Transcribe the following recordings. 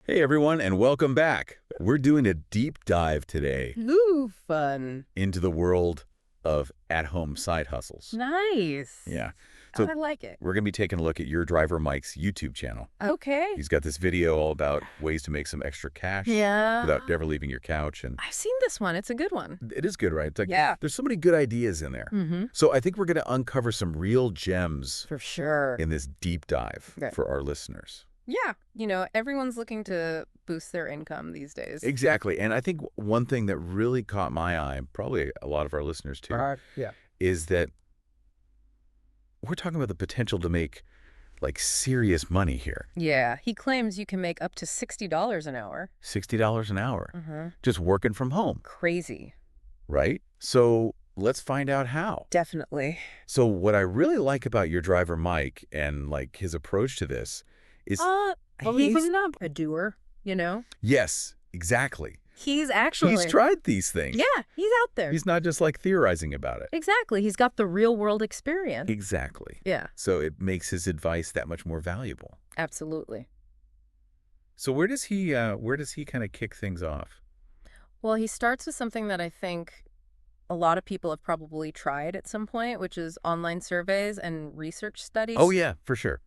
Hey everyone, and welcome back. We're doing a deep dive today Ooh, fun. into the world of at-home side hustles. Nice. Yeah. Oh, So I like it. we're going to be taking a look at your driver Mike's YouTube channel. Okay. He's got this video all about ways to make some extra cash Yeah. without ever leaving your couch. And I've seen this one. It's a good one. it is good, right? It's like, Yeah. there's so many good ideas in there. Mm-hmm. So I think we're going to uncover some real gems For sure. in this deep dive Okay. for our listeners. Yeah. Everyone's looking to boost their income these days. Exactly. And I think one thing that really caught my eye, probably a lot of our listeners too, is that we're talking about the potential to make like serious money here. Yeah. He claims you can make up to $60 an hour. $60 an hour, Mm-hmm. just working from home, Crazy. right? So let's find out how. Definitely. So what I really like about your driver, Mike, and like his approach to this is, He's not a doer, yes, exactly. He's actually... He's tried these things. Yeah, he's out there. He's not just like theorizing about it. Exactly. He's got the real world experience. Exactly. Yeah, So it makes his advice that much more valuable. absolutely. So where does he kind of kick things off? Well, he starts with something that I think a lot of people have probably tried at some point, which is online surveys and research studies. Oh yeah, for sure.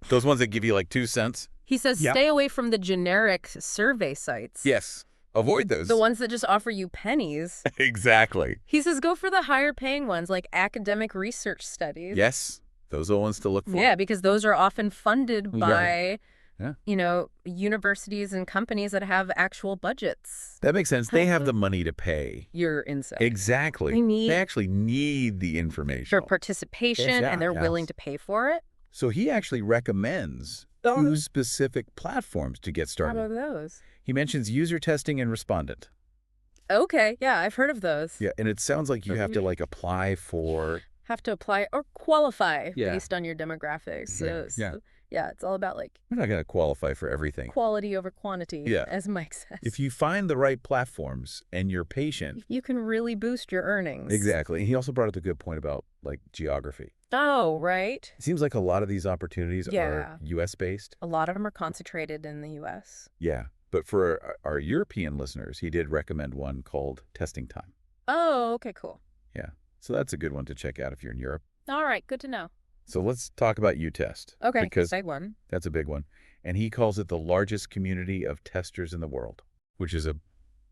Those ones that give you like 2 cents. He says Yep. stay away from the generic survey sites. Yes. Avoid those. The ones that just offer you pennies. Exactly. He says go for the higher paying ones like academic research studies. Yes. Those are the ones to look for. Yeah, because those are often funded by, Yeah. Universities and companies that have actual budgets. That makes sense. They have the money to pay. You're insane. Exactly. They actually need the information. For participation, Yeah, and they're willing yes. to pay for it. So he actually recommends 2 specific platforms to get What started. are those? He mentions user testing and respondent. Okay, yeah, I've heard of those. Yeah, and it sounds like you have to like apply for. Have to apply or qualify Yeah. based on your demographics. Yeah, yeah. Yeah, it's all about like We're not going to qualify for everything. quality over quantity, Yeah. as Mike says. If you find the right platforms and you're patient. You can really boost your earnings. Exactly. And he also brought up a good point about like geography. Oh, right. It seems like a lot of these opportunities Yeah. are US based. A lot of them are concentrated in the U.S. Yeah. But for our European listeners, he did recommend one called Testing Time. Oh, okay, cool. Yeah. So that's a good one to check out if you're in Europe. All right, good to know. So let's talk about UTest. Okay, Because big one. that's a big one. And he calls it the largest community of testers in the world, which is a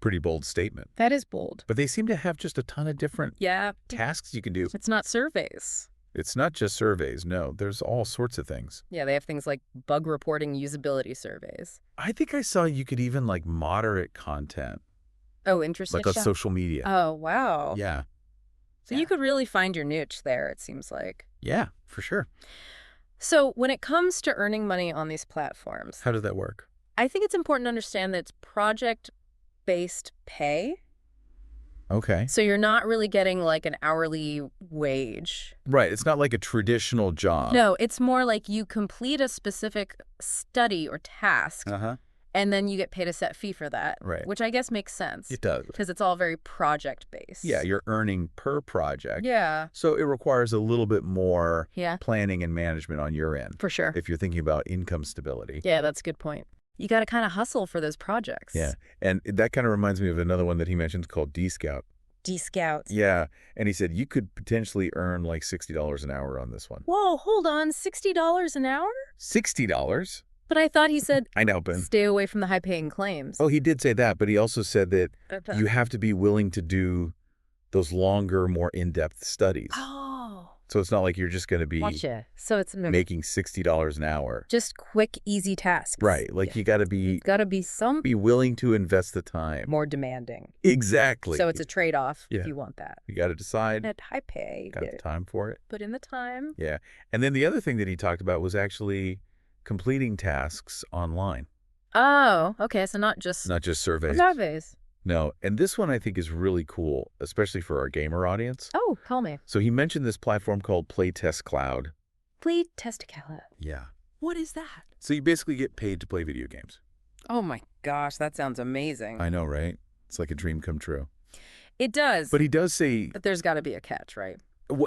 pretty bold statement. That is bold. But they seem to have just a ton of different Yeah, tasks you can do. it's not surveys. It's not just surveys. No, there's all sorts of things. Yeah, they have things like bug reporting usability surveys. I think I saw you could even like moderate content, Oh, interesting. like on social media. Oh, wow. Yeah. So you could really find your niche there, it seems like. Yeah, for sure. So when it comes to earning money on these platforms, How does that work? I think it's important to understand that it's project-based pay. Okay. So you're not really getting like an hourly wage. Right. It's not like a traditional job. No, it's more like you complete a specific study or task, Uh-huh. and then you get paid a set fee for that. Right. Which I guess makes sense. It does. Because it's all very project-based. Yeah, you're earning per project. Yeah. So it requires a little bit more Yeah, planning and management on your end for sure. if you're thinking about income stability. Yeah, that's a good point. You got to kind of hustle for those projects. Yeah. And that kind of reminds me of another one that he mentions called D-Scout. D-Scouts. Yeah. And he said you could potentially earn like $60 an hour on this one. Whoa, hold on. $60 an hour? $60? But I thought he said I know, Ben. stay away from the high-paying claims. Oh, he did say that, but he also said that you have to be willing to do those longer, more in-depth studies. Oh. So it's not like you're just going to be Gotcha. So it's making $60 an hour. just quick, easy tasks. Right. Like you got to be some willing to invest the time. more demanding. Exactly. So it's a trade-off Yeah. if you want that. You got to decide. At high pay, Got the time for it. put in the time. Yeah. And then the other thing that he talked about was actually completing tasks online, Oh, okay. So not just not just surveys. surveys. No. And this one I think is really cool, especially for our gamer audience. Oh, call me. So he mentioned this platform called Playtest Cloud. Please test a cala. Yeah. What is that? So you basically get paid to play video games. Oh my gosh, that sounds amazing. I know, right? It's like a dream come true. It does. But he does say, But there's got to be a catch, right?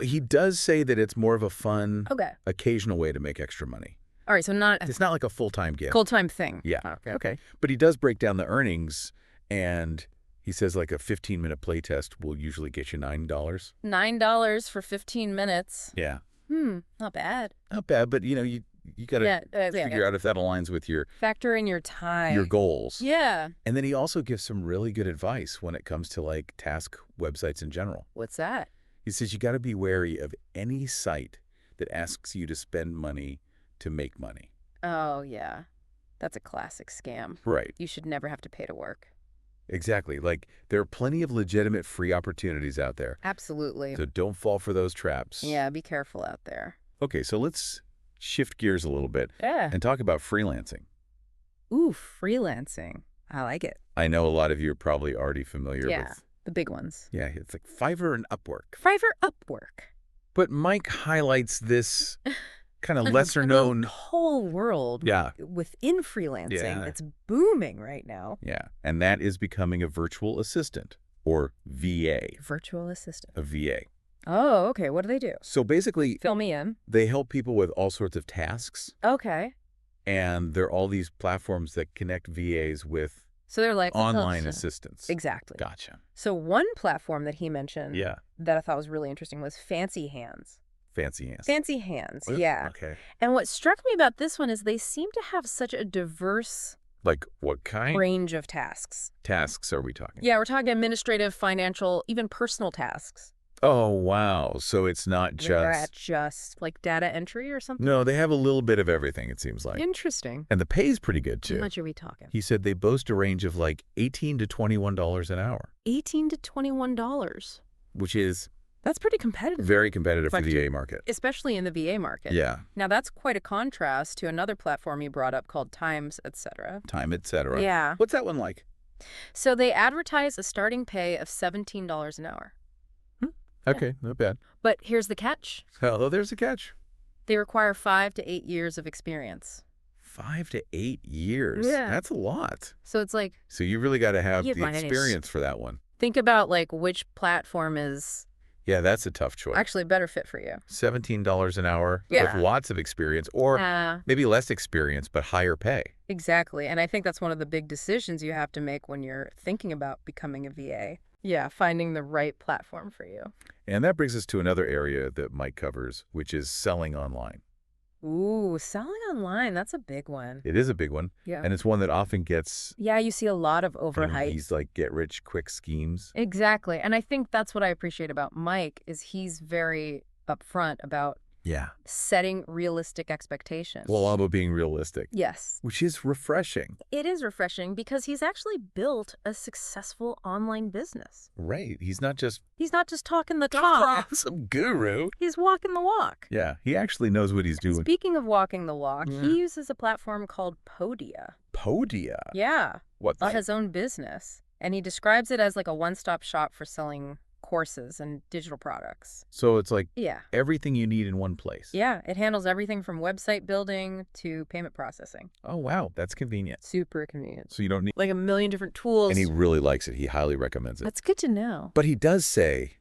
he does say that it's more of a fun, Okay. occasional way to make extra money. All right, so It's not like a full-time gig. full-time thing. Yeah. Okay. Okay. But he does break down the earnings, and he says like a 15-minute play test will usually get you $9. $9 for 15 minutes. Yeah. Not bad. Not bad, but you got to figure out if that aligns with your factor in your time. Your goals. Yeah. And then he also gives some really good advice when it comes to like task websites in general. What's that? He says you got to be wary of any site that asks you to spend money to make money. Oh, yeah. That's a classic scam. Right. You should never have to pay to work. Exactly. Like, there are plenty of legitimate free opportunities out there. Absolutely. So don't fall for those traps. Yeah, be careful out there. Okay, so let's shift gears a little bit and talk about freelancing. Ooh, freelancing. I like it. I know a lot of you are probably already familiar with... the big ones. Yeah, it's like Fiverr and Upwork. Upwork. But Mike highlights this kind of lesser known... whole world within freelancing that's booming right now. Yeah, and that is becoming a virtual assistant, or VA. Virtual assistant. A VA. Oh, okay. What do they do? So basically... Fill me in. They help people with all sorts of tasks. Okay. And there are all these platforms that connect VAs with so they're like online assistants. Exactly. Gotcha. So one platform that he mentioned that I thought was really interesting was Fancy Hands. Fancy Hands. Fancy Hands, what? Yeah. Okay. And what struck me about this one is they seem to have such a diverse... Like what kind? Range of tasks. Tasks are we talking? Yeah, we're talking administrative, financial, even personal tasks. Oh, wow. So it's not just like data entry or something? No, they have a little bit of everything, it seems like. Interesting. And the pay is pretty good, too. How much are we talking? He said they boast a range of like $18 to $21 an hour. $18 to $21. Which is... That's pretty competitive. Very competitive for the VA market. Especially in the VA market. Yeah. Now, that's quite a contrast to another platform you brought up called Times, etc. Time, etc. Yeah. What's that one like? So they advertise a starting pay of $17 an hour. Okay, not bad. But here's the catch. Hello, there's a catch. They require 5 to 8 years of experience. 5 to 8 years? Yeah. That's a lot. So it's like... So you really got to have the experience for that one. Think about like which platform is... Yeah, that's a tough choice. Actually, better fit for you. $17 an hour with lots of experience, or maybe less experience, but higher pay. Exactly. And I think that's one of the big decisions you have to make when you're thinking about becoming a VA. Yeah, finding the right platform for you. And that brings us to another area that Mike covers, which is selling online. Ooh, selling online, that's a big one. It is a big one. Yeah. And it's one that often gets... Yeah, you see a lot of overhyped. He's like get-rich-quick schemes. Exactly. And I think that's what I appreciate about Mike is he's very upfront about setting realistic expectations. Well, all about being realistic. Yes. Which is refreshing. It is refreshing because he's actually built a successful online business. Right. He's not just talking the talk. Some guru. He's walking the walk. Yeah. He actually knows what he's doing. Speaking of walking the walk, he uses a platform called Podia. Podia? Yeah. What? His own business. And he describes it as like a one-stop shop for selling courses and digital products. So it's like everything you need in one place. Yeah, it handles everything from website building to payment processing. Oh, wow. That's convenient. Super convenient. So you don't need like a million different tools. And he really likes it. He highly recommends it. That's good to know. But he does say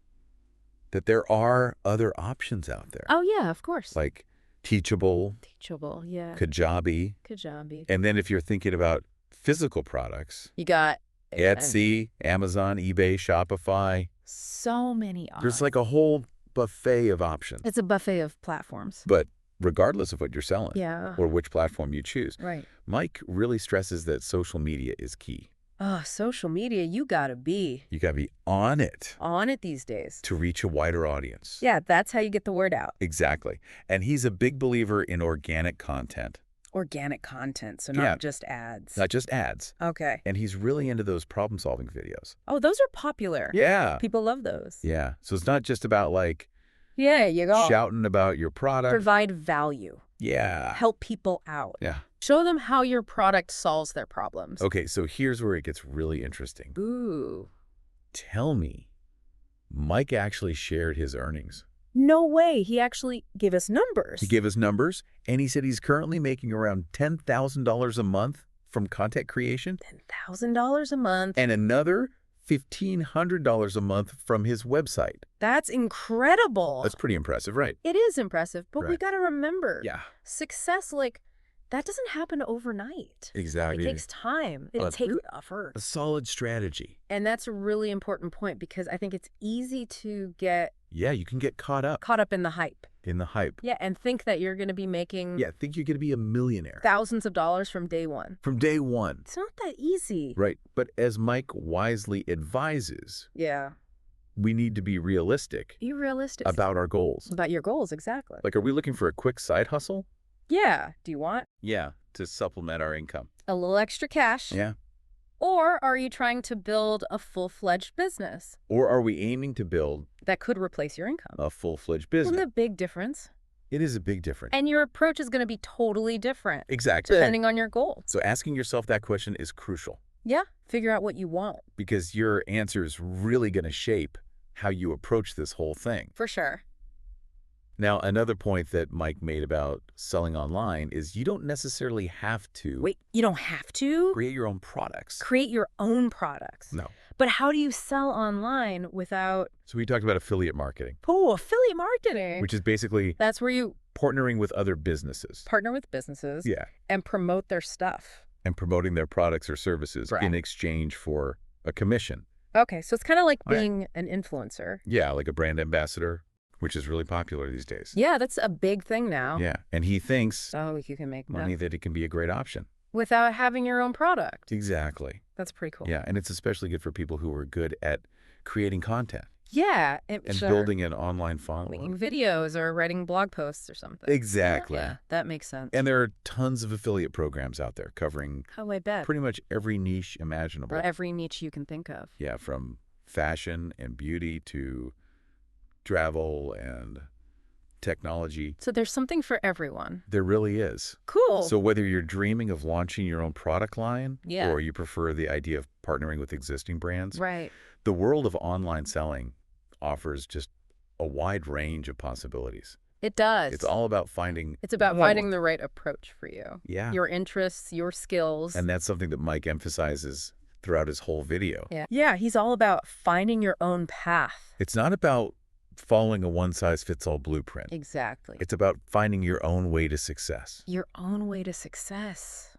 that there are other options out there. Oh, yeah, of course. Like Teachable. Teachable, yeah. Kajabi. And then if you're thinking about physical products, you got Etsy, Amazon, eBay, Shopify. So many options. There's like a whole buffet of options. It's a buffet of platforms. But regardless of what you're selling or which platform you choose, Mike really stresses that social media is key. Oh, social media, you gotta be. You gotta be on it. On it these days. To reach a wider audience. Yeah, that's how you get the word out. Exactly. And he's a big believer in organic content. Organic content, so not just ads. Not just ads. Okay. And he's really into those problem-solving videos. Oh, those are popular. Yeah. People love those. Yeah. So it's not just about like... Yeah, you go. Shouting about your product. Provide value. Yeah. Help people out. Yeah. Show them how your product solves their problems. Okay, so here's where it gets really interesting. Ooh. Tell me, Mike actually shared his earnings. No way. He actually gave us numbers. He gave us numbers, and he said he's currently making around $10,000 a month from content creation. $10,000 a month. And another $1,500 a month from his website. That's incredible. That's pretty impressive, right? It is impressive, but we got to remember. Yeah. Success, like, That doesn't happen overnight. Exactly. It takes time. It takes effort. A solid strategy. And that's a really important point because I think it's easy to get... Yeah, you can get caught up in the hype. in the hype. Yeah, and think that you're going to be making... Yeah, think you're going to be a millionaire. Thousands of dollars from day one. From day one. It's not that easy. Right. But as Mike wisely advises, yeah, we need to be realistic. Be realistic. About our goals. About your goals, exactly. Like, are we looking for a quick side hustle? Yeah. Do you want? Yeah, to supplement our income. A little extra cash? Yeah. Or are you trying to build a full-fledged business? Or are we aiming to build... that could replace your income. A full-fledged business. Isn't that a big difference? It is a big difference. And your approach is going to be totally different. Exactly. Depending on your goals. So asking yourself that question is crucial. Yeah. Figure out what you want. Because your answer is really going to shape how you approach this whole thing. For sure. Now, another point that Mike made about selling online is you don't necessarily have to... Wait, you don't have to? Create your own products. Create your own products. No. But how do you sell online without... So we talked about affiliate marketing. Oh, affiliate marketing. Which is basically... That's where you... partnering with other businesses. Partner with businesses. Yeah. And promote their stuff. And promoting their products or services in exchange for a commission. Okay, so it's kind of like being an influencer. Yeah, like a brand ambassador, which is really popular these days. Yeah, that's a big thing now. Yeah, and he thinks you can make money that it can be a great option. Without having your own product. Exactly. That's pretty cool. Yeah, and it's especially good for people who are good at creating content. Yeah. And building an online following. Making videos or writing blog posts or something. Exactly. Yeah, that makes sense. And there are tons of affiliate programs out there covering I bet. pretty much every niche imaginable. Or every niche you can think of. Yeah, from fashion and beauty to travel and technology. So there's something for everyone. There really is. Cool. So whether you're dreaming of launching your own product line Yeah. or you prefer the idea of partnering with existing brands, Right. the world of online selling offers just a wide range of possibilities. It does. It's all about finding... It's about finding the right approach for you. Yeah. Your interests, your skills. And that's something that Mike emphasizes throughout his whole video. Yeah. Yeah, he's all about finding your own path. It's not about following a one-size-fits-all blueprint. Exactly. It's about finding your own way to success. Your own way to success.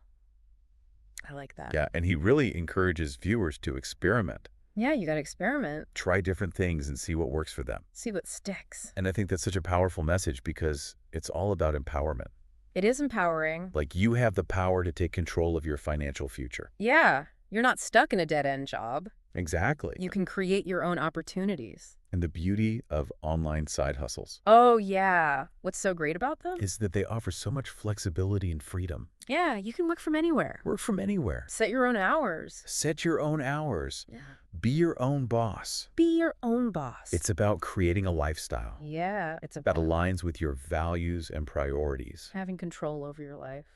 I like that. Yeah, and he really encourages viewers to experiment. Yeah, you got to experiment. Try different things and see what works for them. See what sticks. And I think that's such a powerful message because it's all about empowerment. It is empowering. Like you have the power to take control of your financial future. Yeah. You're not stuck in a dead-end job. Exactly. You can create your own opportunities. And the beauty of online side hustles. Oh, yeah. What's so great about them? Is that they offer so much flexibility and freedom. Yeah, you can work from anywhere. Work from anywhere. Set your own hours. Set your own hours. Yeah. Be your own boss. Be your own boss. It's about creating a lifestyle. Yeah, it's that aligns with your values and priorities. Having control over your life.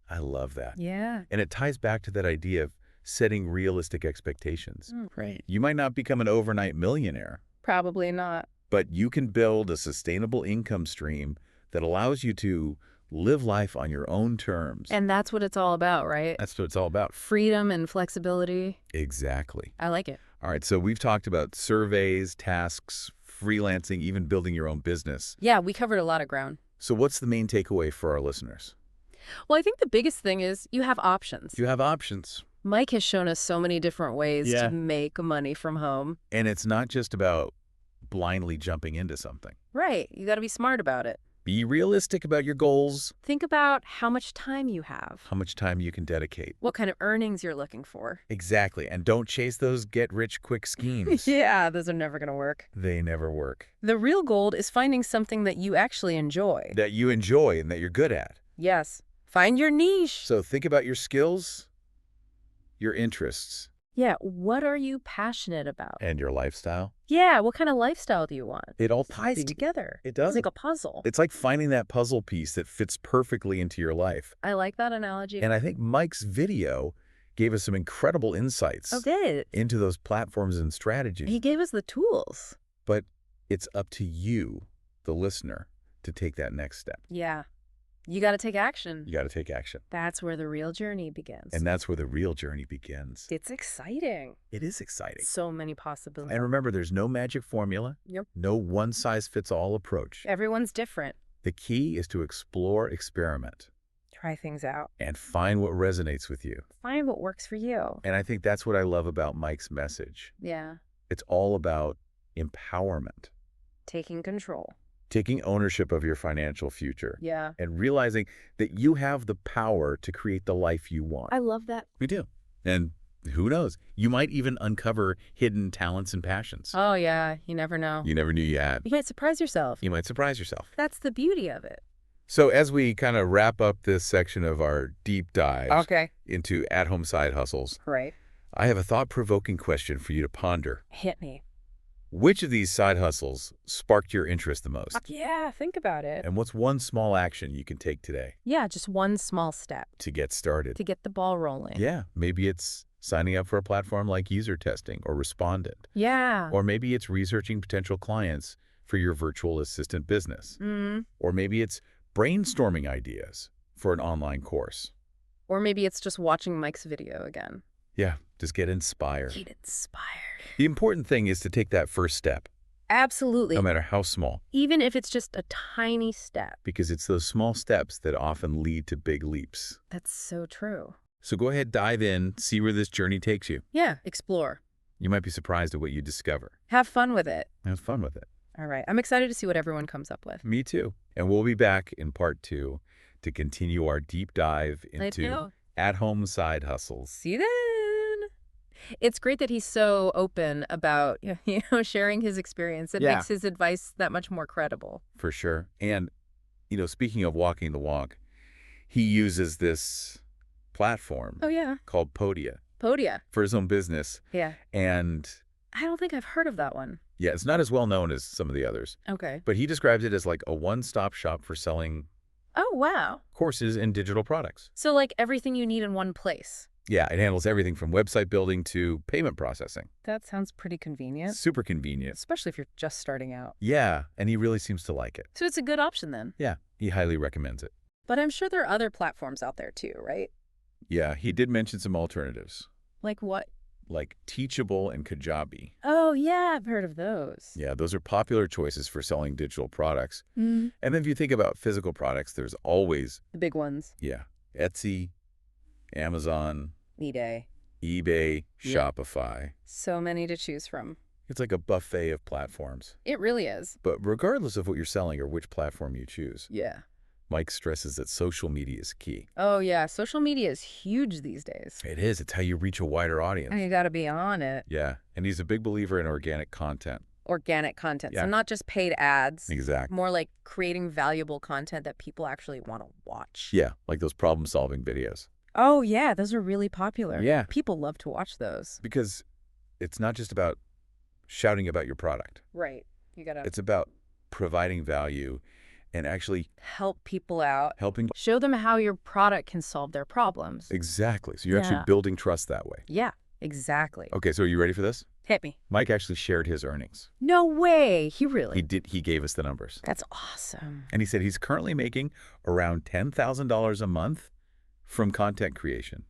I love that. Yeah. And it ties back to that idea of setting realistic expectations. Right. You might not become an overnight millionaire. Probably not. But you can build a sustainable income stream that allows you to live life on your own terms. And that's what it's all about, right? That's what it's all about. Freedom and flexibility. Exactly. I like it. All right, so we've talked about surveys, tasks, freelancing, even building your own business. Yeah, we covered a lot of ground. So what's the main takeaway for our listeners? Well, I think the biggest thing is you have options. You have options. Mike has shown us so many different ways to make money from home. And it's not just about blindly jumping into something. Right. You got to be smart about it. Be realistic about your goals. Think about how much time you have. How much time you can dedicate. What kind of earnings you're looking for. Exactly. And don't chase those get-rich-quick schemes. Yeah, those are never going to work. They never work. The real gold is finding something that you actually enjoy. That you enjoy and that you're good at. Yes. Find your niche. So think about your skills, your interests. Yeah, what are you passionate about? And your lifestyle. Yeah, what kind of lifestyle do you want? It all ties together. It does. It's like a puzzle. It's like finding that puzzle piece that fits perfectly into your life. I like that analogy. And I think Mike's video gave us some incredible insights into those platforms and strategies. He gave us the tools. But it's up to you, the listener, to take that next step. Yeah. You got to take action. You got to take action. That's where the real journey begins. And that's where the real journey begins. It's exciting. It is exciting. So many possibilities. And remember, there's no magic formula. Yep. No one-size-fits-all approach. Everyone's different. The key is to explore, experiment. Try things out. And find what resonates with you. Find what works for you. And I think that's what I love about Mike's message. Yeah. It's all about empowerment. Taking control. Taking ownership of your financial future. Yeah. And realizing that you have the power to create the life you want. I love that. We do. And who knows? You might even uncover hidden talents and passions. Oh, yeah. You never know. You never knew you had. You might surprise yourself. You might surprise yourself. That's the beauty of it. So as we kind of wrap up this section of our deep dive into at-home side hustles, right, I have a thought-provoking question for you to ponder. Hit me. Which of these side hustles sparked your interest the most? Yeah, think about it. And what's one small action you can take today? Yeah, just one small step. To get started. To get the ball rolling. Yeah, maybe it's signing up for a platform like User Testing or Respondent. Yeah. Or maybe it's researching potential clients for your virtual assistant business. Or maybe it's brainstorming ideas for an online course. Or maybe it's just watching Mike's video again. Yeah, just get inspired. Get inspired. The important thing is to take that first step. Absolutely. No matter how small. Even if it's just a tiny step. Because it's those small steps that often lead to big leaps. That's so true. So go ahead, dive in, see where this journey takes you. Yeah, explore. You might be surprised at what you discover. Have fun with it. Have fun with it. All right. I'm excited to see what everyone comes up with. Me too. And we'll be back in part 2 to continue our deep dive into at-home side hustles. See you then. It's great that he's so open about, sharing his experience. It makes his advice that much more credible. For sure. And, speaking of walking the walk, he uses this platform called Podia. For his own business. Yeah. And I don't think I've heard of that one. Yeah, it's not as well known as some of the others. Okay. But he describes it as like a one-stop shop for selling courses and digital products. So like everything you need in one place. Yeah, it handles everything from website building to payment processing. That sounds pretty convenient. Super convenient. Especially if you're just starting out. Yeah, and he really seems to like it. So it's a good option then. Yeah, he highly recommends it. But I'm sure there are other platforms out there too, right? Yeah, he did mention some alternatives. Like what? Like Teachable and Kajabi. Oh, yeah, I've heard of those. Yeah, those are popular choices for selling digital products. And then if you think about physical products, there's always... the big ones. Yeah. Etsy, Amazon, eBay, Shopify. So many to choose from. It's like a buffet of platforms. It really is. But regardless of what you're selling or which platform you choose, Mike stresses that social media is key. Oh, yeah. Social media is huge these days. It is. It's how you reach a wider audience. And you got to be on it. Yeah. And he's a big believer in organic content. Organic content. Yeah. So not just paid ads. Exactly. More like creating valuable content that people actually want to watch. Yeah. Like those problem-solving videos. Oh, yeah. Those are really popular. Yeah. People love to watch those. Because it's not just about shouting about your product. Right. You got to... It's about providing value and actually help people out. Show them how your product can solve their problems. Exactly. So you're actually building trust that way. Yeah, exactly. Okay, so are you ready for this? Hit me. Mike actually shared his earnings. No way. He really? He did. He gave us the numbers. That's awesome. And he said he's currently making around $10,000 a month from content creation.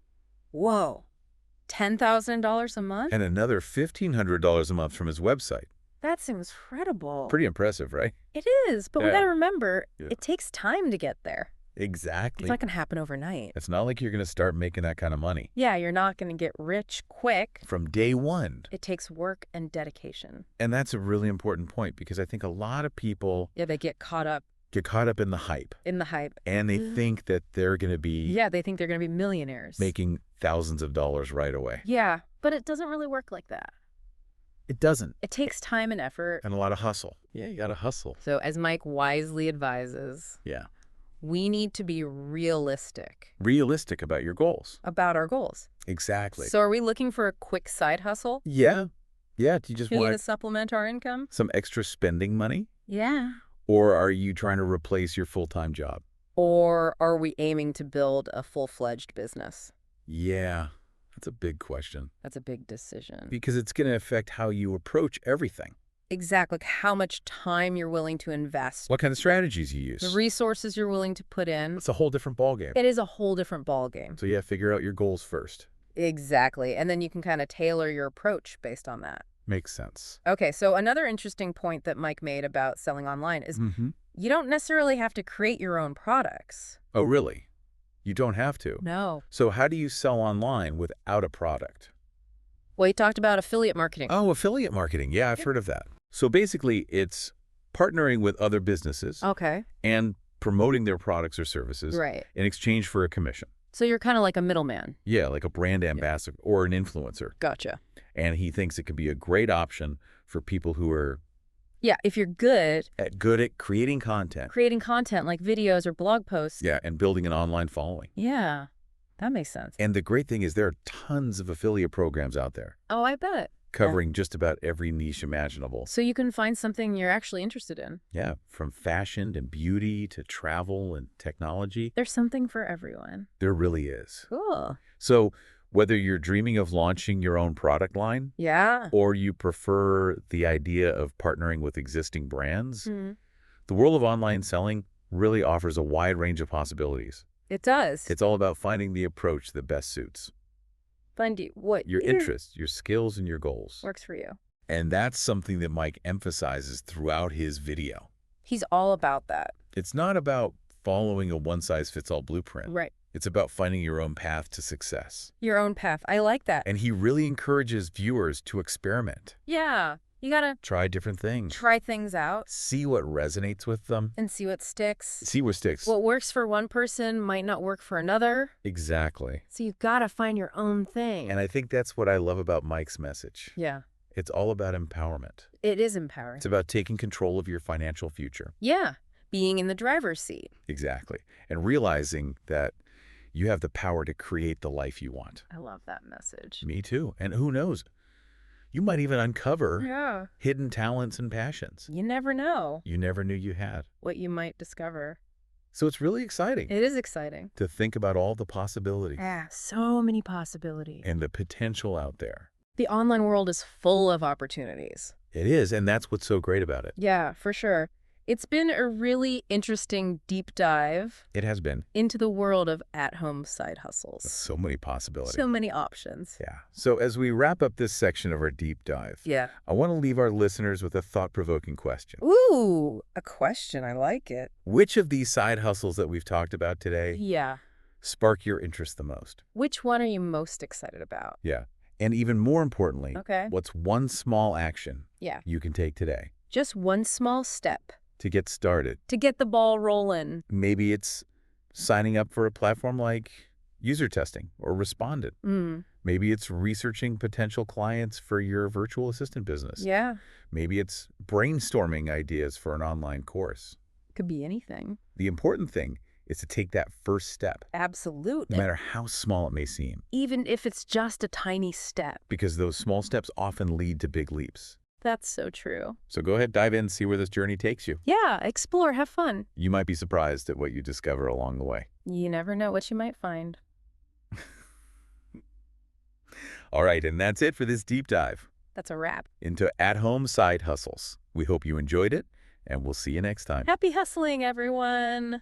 Whoa. $10,000 a month? And another $1,500 a month from his website. That's incredible. Pretty impressive, right? It is, but we got to remember, it takes time to get there. Exactly. It's not going to happen overnight. It's not like you're going to start making that kind of money. Yeah, you're not going to get rich quick. From day one. It takes work and dedication. And that's a really important point because I think a lot of people... yeah, they get caught up in the hype. And they think that they're going to be... yeah, they think they're going to be millionaires. Making thousands of dollars right away. Yeah, but it doesn't really work like that. It doesn't. It takes time and effort. And a lot of hustle. Yeah, you got to hustle. So as Mike wisely advises, we need to be realistic. Realistic about your goals. About our goals. Exactly. So are we looking for a quick side hustle? Yeah. Yeah. Do you just want to supplement our income? Some extra spending money? Yeah. Or are you trying to replace your full-time job? Or are we aiming to build a full-fledged business? Yeah. That's a big question. That's a big decision. Because it's going to affect how you approach everything. Exactly. How much time you're willing to invest. What kind of strategies you use. The resources you're willing to put in. It's a whole different ballgame. It is a whole different ballgame. So yeah, figure out your goals first. Exactly. And then you can kind of tailor your approach based on that. Makes sense. Okay, so another interesting point that Mike made about selling online is you don't necessarily have to create your own products. Oh, really? You don't have to. No. So how do you sell online without a product? Well, you talked about affiliate marketing. Oh, affiliate marketing. Yeah, I've heard of that. So basically, it's partnering with other businesses and promoting their products or services in exchange for a commission. So you're kind of like a middleman. Yeah, like a brand ambassador or an influencer. Gotcha. And he thinks it could be a great option for people who are if you're good at creating content. Like videos or blog posts. Yeah, and building an online following. Yeah, that makes sense. And the great thing is there are tons of affiliate programs out there. Oh, I bet. Covering just about every niche imaginable. So you can find something you're actually interested in. Yeah, from fashion and beauty to travel and technology. There's something for everyone. There really is. Cool. So whether you're dreaming of launching your own product line, or you prefer the idea of partnering with existing brands, the world of online selling really offers a wide range of possibilities. It does. It's all about finding the approach that best suits what your interests, your skills, and your goals. Works for you. And that's something that Mike emphasizes throughout his video. He's all about that. It's not about following a one-size-fits-all blueprint. Right. It's about finding your own path to success. Your own path. I like that. And he really encourages viewers to experiment. Yeah. You gotta try different things. Try things out. See what resonates with them. And see what sticks. See what sticks. What works for one person might not work for another. Exactly. So you've got to find your own thing. And I think that's what I love about Mike's message. Yeah. It's all about empowerment. It is empowering. It's about taking control of your financial future. Yeah. Being in the driver's seat. Exactly. And realizing that you have the power to create the life you want. I love that message. Me too. And who knows? You might even uncover hidden talents and passions. You never know. You never knew you had. What you might discover. So it's really exciting. It is exciting. To think about all the possibilities. Yeah, so many possibilities. And the potential out there. The online world is full of opportunities. It is, and that's what's so great about it. Yeah, for sure. It's been a really interesting deep dive. It has been. Into the world of at-home side hustles. So many possibilities. So many options. Yeah. So as we wrap up this section of our deep dive, I want to leave our listeners with a thought-provoking question. Ooh, a question. I like it. Which of these side hustles that we've talked about today spark your interest the most? Which one are you most excited about? Yeah. And even more importantly, what's one small action you can take today? Just one small step. To get started. To get the ball rolling. Maybe it's signing up for a platform like User Testing or Respondent. Maybe it's researching potential clients for your virtual assistant business. Yeah. Maybe it's brainstorming ideas for an online course. Could be anything. The important thing is to take that first step. Absolutely. No matter how small it may seem. Even if it's just a tiny step. Because those small steps often lead to big leaps. That's so true. So go ahead, dive in, see where this journey takes you. Yeah, explore, have fun. You might be surprised at what you discover along the way. You never know what you might find. All right, and that's it for this deep dive. That's a wrap. Into at-home side hustles. We hope you enjoyed it, and we'll see you next time. Happy hustling, everyone.